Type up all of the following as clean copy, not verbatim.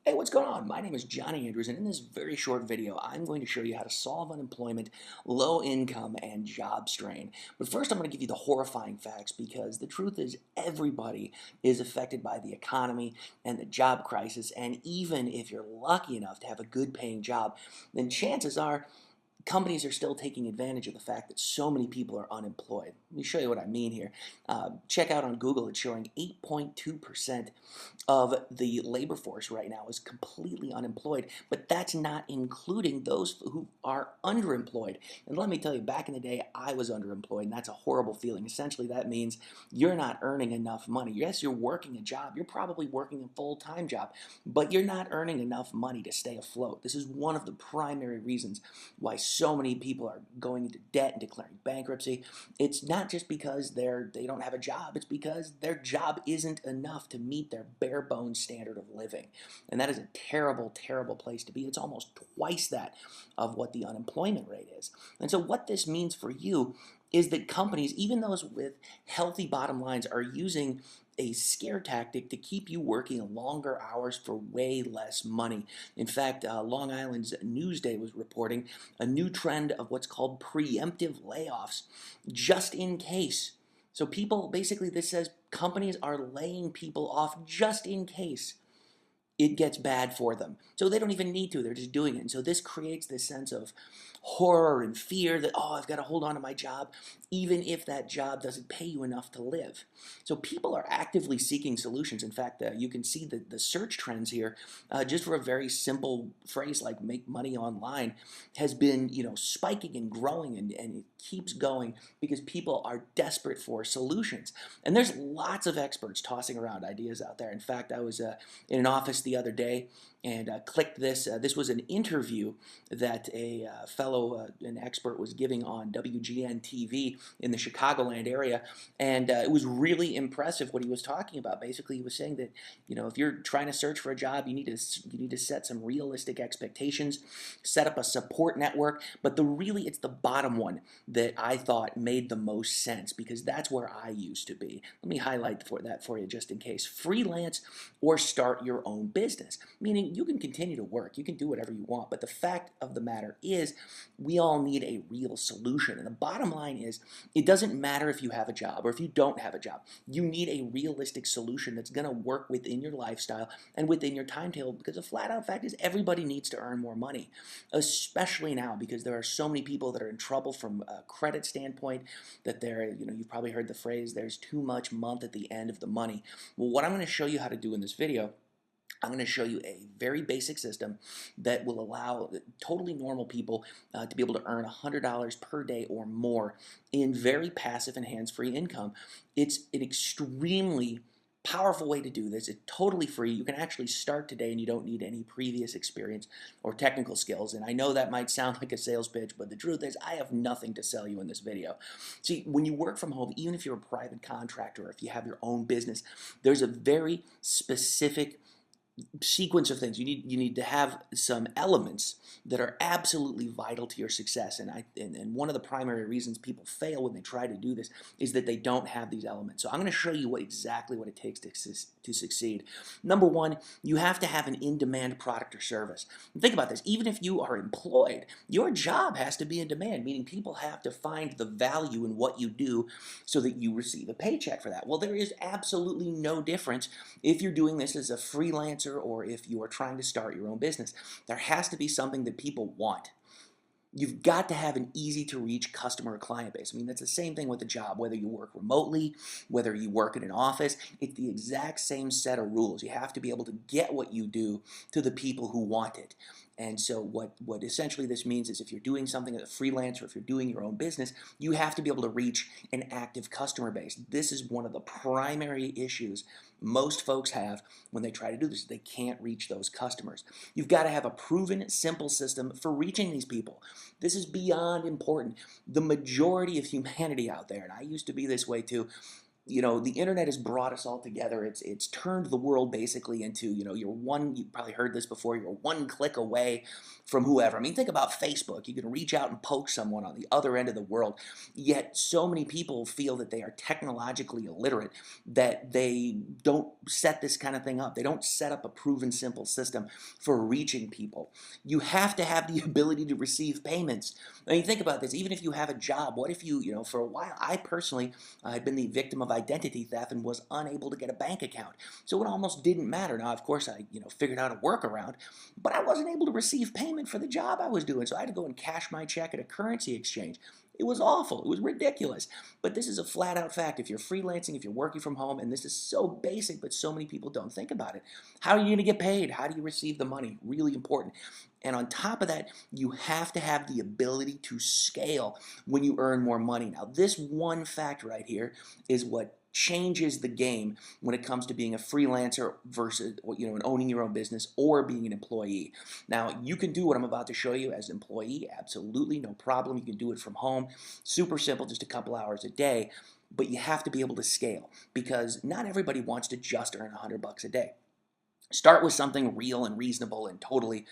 Hey, what's going on? My name is Johnny Andrews, and in this very short video, I'm going to show you how to solve unemployment, low income, and job strain. But first, I'm going to give you the horrifying facts because the truth is everybody is affected by the economy and the job crisis. And even if you're lucky enough to have a good paying job, then chances are companies are still taking advantage of the fact that so many people are unemployed. Let me show you what I mean here. Check out on Google, it's showing 8.2% of the labor force right now is completely unemployed, but that's not including those who are underemployed. And let me tell you, back in the day, I was underemployed, and that's a horrible feeling. Essentially, that means you're not earning enough money. Yes, you're working a job, you're probably working a full-time job, but you're not earning enough money to stay afloat. This is one of the primary reasons why so many people are going into debt and declaring bankruptcy. It's not just because they don't have a job, it's because their job isn't enough to meet their bare bones standard of living. And that is a terrible, terrible place to be. It's almost twice that of what the unemployment rate is. And so what this means for you is that companies, even those with healthy bottom lines, are using a scare tactic to keep you working longer hours for way less money. In fact, Long Island's Newsday was reporting a new trend of what's called preemptive layoffs, just in case. So people, basically this says companies are laying people off just in case it gets bad for them. So they don't even need to, they're just doing it. And so this creates this sense of horror and fear that, oh, I've got to hold on to my job, even if that job doesn't pay you enough to live. So people are actively seeking solutions. In fact, you can see the search trends here, just for a very simple phrase like make money online, has been, spiking and growing, and it keeps going because people are desperate for solutions. And there's lots of experts tossing around ideas out there. In fact, I was in an office the other day and clicked this. This was an interview that a fellow, an expert, was giving on WGN TV in the Chicagoland area, and it was really impressive what he was talking about. Basically, he was saying that if you're trying to search for a job, you need to set some realistic expectations, set up a support network. But it's the bottom one that I thought made the most sense because that's where I used to be. Let me highlight that for you just in case. Freelance or start your own business, meaning you can continue to work, you can do whatever you want, but the fact of the matter is we all need a real solution. And the bottom line is it doesn't matter if you have a job or if you don't have a job. You need a realistic solution that's going to work within your lifestyle and within your timetable, because the flat out fact is everybody needs to earn more money, especially now because there are so many people that are in trouble from a credit standpoint that you've probably heard the phrase, there's too much month at the end of the money. Well, what I'm going to show you how to do in this video, I'm going to show you a very basic system that will allow totally normal people to be able to earn $100 per day or more in very passive and hands-free income. It's an extremely powerful way to do this. It's totally free. You can actually start today and you don't need any previous experience or technical skills. And I know that might sound like a sales pitch, but the truth is I have nothing to sell you in this video. See, when you work from home, even if you're a private contractor or if you have your own business, there's a very specific sequence of things. You need to have some elements that are absolutely vital to your success. And one of the primary reasons people fail when they try to do this is that they don't have these elements. So I'm going to show you exactly what it takes to succeed. Number one, you have to have an in-demand product or service. And think about this. Even if you are employed, your job has to be in demand, meaning people have to find the value in what you do so that you receive a paycheck for that. Well, there is absolutely no difference if you're doing this as a freelancer or if you are trying to start your own business. There has to be something that people want. You've got to have an easy to reach customer or client base. I mean, that's the same thing with a job, whether you work remotely, whether you work in an office, it's the exact same set of rules. You have to be able to get what you do to the people who want it. And so what essentially this means is if you're doing something as a freelancer, if you're doing your own business, you have to be able to reach an active customer base. This is one of the primary issues most folks have when they try to do this. They can't reach those customers. You've got to have a proven, simple system for reaching these people. This is beyond important. The majority of humanity out there, and I used to be this way too, the internet has brought us all together. It's turned the world basically into, you probably heard this before, you're one click away from whoever. I mean, think about Facebook. You can reach out and poke someone on the other end of the world. Yet so many people feel that they are technologically illiterate, that they don't set this kind of thing up. They don't set up a proven simple system for reaching people. You have to have the ability to receive payments. I mean, think about this. Even if you have a job, what if for a while, I personally had been the victim of identity theft and was unable to get a bank account. So it almost didn't matter. Now, of course, I figured out a workaround, but I wasn't able to receive payment for the job I was doing. So I had to go and cash my check at a currency exchange. It was awful. It was ridiculous. But this is a flat out fact. If you're freelancing, if you're working from home, and this is so basic, but so many people don't think about it. How are you going to get paid? How do you receive the money? Really important. And on top of that, you have to have the ability to scale when you earn more money. Now, this one fact right here is what changes the game when it comes to being a freelancer versus and owning your own business or being an employee. Now, you can do what I'm about to show you as an employee, absolutely no problem. You can do it from home, super simple, just a couple hours a day, but you have to be able to scale because not everybody wants to just earn $100 a day. Start with something real and reasonable and totally,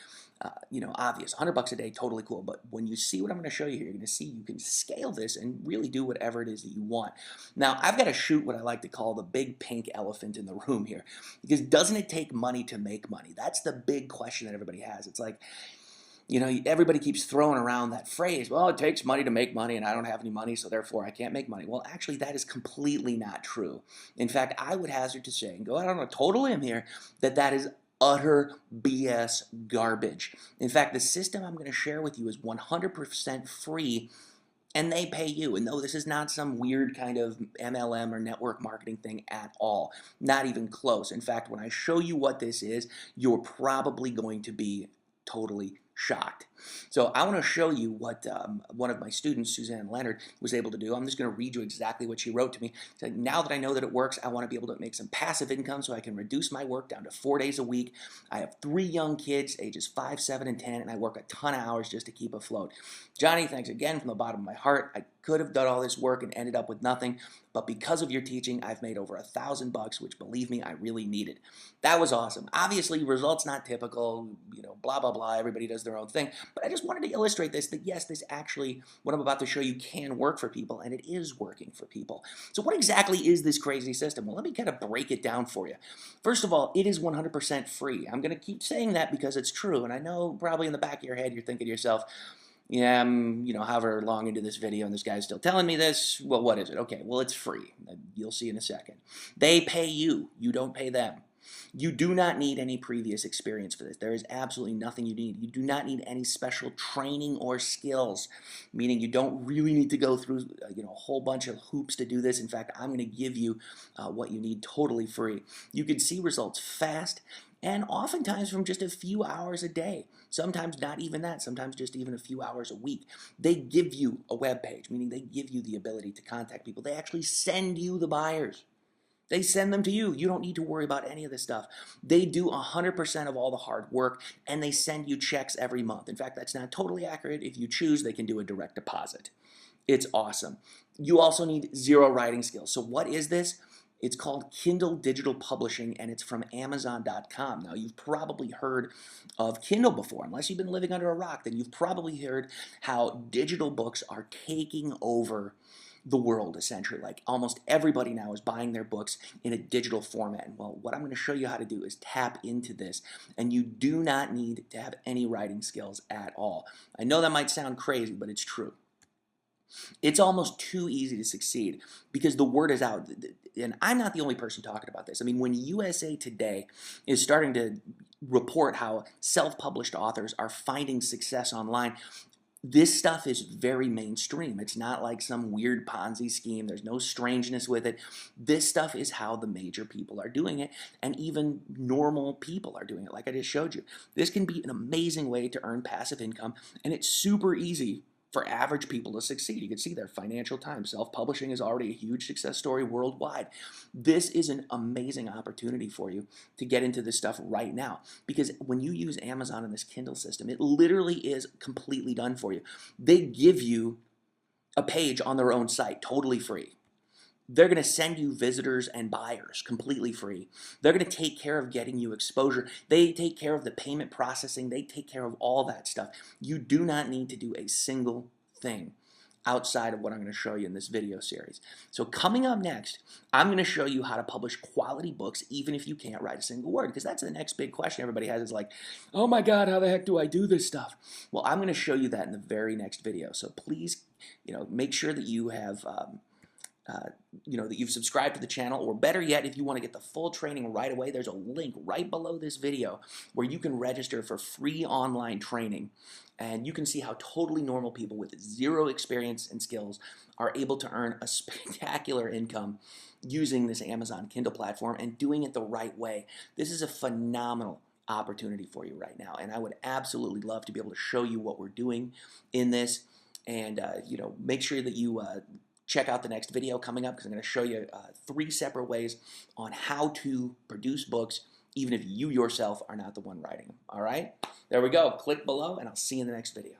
obvious. $100 a day, totally cool. But when you see what I'm going to show you here, you're going to see you can scale this and really do whatever it is that you want. Now, I've got to shoot what I like to call the big pink elephant in the room here, because doesn't it take money to make money? That's the big question that everybody has. It's like, everybody keeps throwing around that phrase, well, it takes money to make money, and I don't have any money, so therefore I can't make money. Well, actually, that is completely not true. In fact, I would hazard to say, and go out on a total limb here, that is utter BS garbage. In fact, the system I'm going to share with you is 100% free, and they pay you. And no, this is not some weird kind of MLM or network marketing thing at all. Not even close. In fact, when I show you what this is, you're probably going to be totally shocked. So I want to show you what one of my students, Suzanne Leonard, was able to do. I'm just going to read you exactly what she wrote to me. So now that I know that it works, I want to be able to make some passive income so I can reduce my work down to 4 days a week. I have 3 young kids, ages 5, 7, and 10, and I work a ton of hours just to keep afloat. Johnny, thanks again from the bottom of my heart. I could have done all this work and ended up with nothing, but because of your teaching, I've made over $1,000, which, believe me, I really needed. That was awesome. Obviously, results not typical, blah, blah, blah. Everybody does their own thing. But I just wanted to illustrate this, that yes, this actually, what I'm about to show you can work for people, and it is working for people. So what exactly is this crazy system? Well, let me kind of break it down for you. First of all, it is 100% free. I'm going to keep saying that because it's true, and I know probably in the back of your head you're thinking to yourself, yeah, I'm, however long into this video and this guy's still telling me this. Well, what is it? Okay, well, it's free. You'll see in a second. They pay you. You don't pay them. You do not need any previous experience for this. There is absolutely nothing you need. You do not need any special training or skills, meaning you don't really need to go through a whole bunch of hoops to do this. In fact, I'm going to give you what you need totally free. You can see results fast and oftentimes from just a few hours a day. Sometimes not even that, sometimes just even a few hours a week. They give you a web page, meaning they give you the ability to contact people. They actually send you the buyers. They send them to you. You don't need to worry about any of this stuff. They do 100% of all the hard work, and they send you checks every month. In fact, that's not totally accurate. If you choose, they can do a direct deposit. It's awesome. You also need 0 writing skills. So what is this? It's called Kindle Digital Publishing, and it's from Amazon.com. Now, you've probably heard of Kindle before. Unless you've been living under a rock, then you've probably heard how digital books are taking over the world, essentially. Like almost everybody now is buying their books in a digital format. Well, what I'm going to show you how to do is tap into this, and you do not need to have any writing skills at all. I know that might sound crazy, but it's true. It's almost too easy to succeed because the word is out. And I'm not the only person talking about this. I mean, when USA Today is starting to report how self-published authors are finding success online, this stuff is very mainstream. It's not like some weird Ponzi scheme. There's no strangeness with it. This stuff is how the major people are doing it, and even normal people are doing it, like I just showed you. This can be an amazing way to earn passive income, and it's super easy for average people to succeed. You can see their Financial Times. Self-publishing is already a huge success story worldwide. This is an amazing opportunity for you to get into this stuff right now, because when you use Amazon and this Kindle system, it literally is completely done for you. They give you a page on their own site, totally free. They're going to send you visitors and buyers completely free. They're going to take care of getting you exposure. They take care of the payment processing. They take care of all that stuff. You do not need to do a single thing outside of what I'm going to show you in this video series. So coming up next, I'm going to show you how to publish quality books even if you can't write a single word, because that's the next big question everybody has is like, oh my God, how the heck do I do this stuff? Well, I'm going to show you that in the very next video. So please, make sure that you have that you've subscribed to the channel, or better yet, if you want to get the full training right away, there's a link right below this video where you can register for free online training, and you can see how totally normal people with zero experience and skills are able to earn a spectacular income using this Amazon Kindle platform and doing it the right way. This is a phenomenal opportunity for you right now, and I would absolutely love to be able to show you what we're doing in this, and make sure that you check out the next video coming up, because I'm going to show you 3 separate ways on how to produce books even if you yourself are not the one writing them. All right? There we go. Click below, and I'll see you in the next video.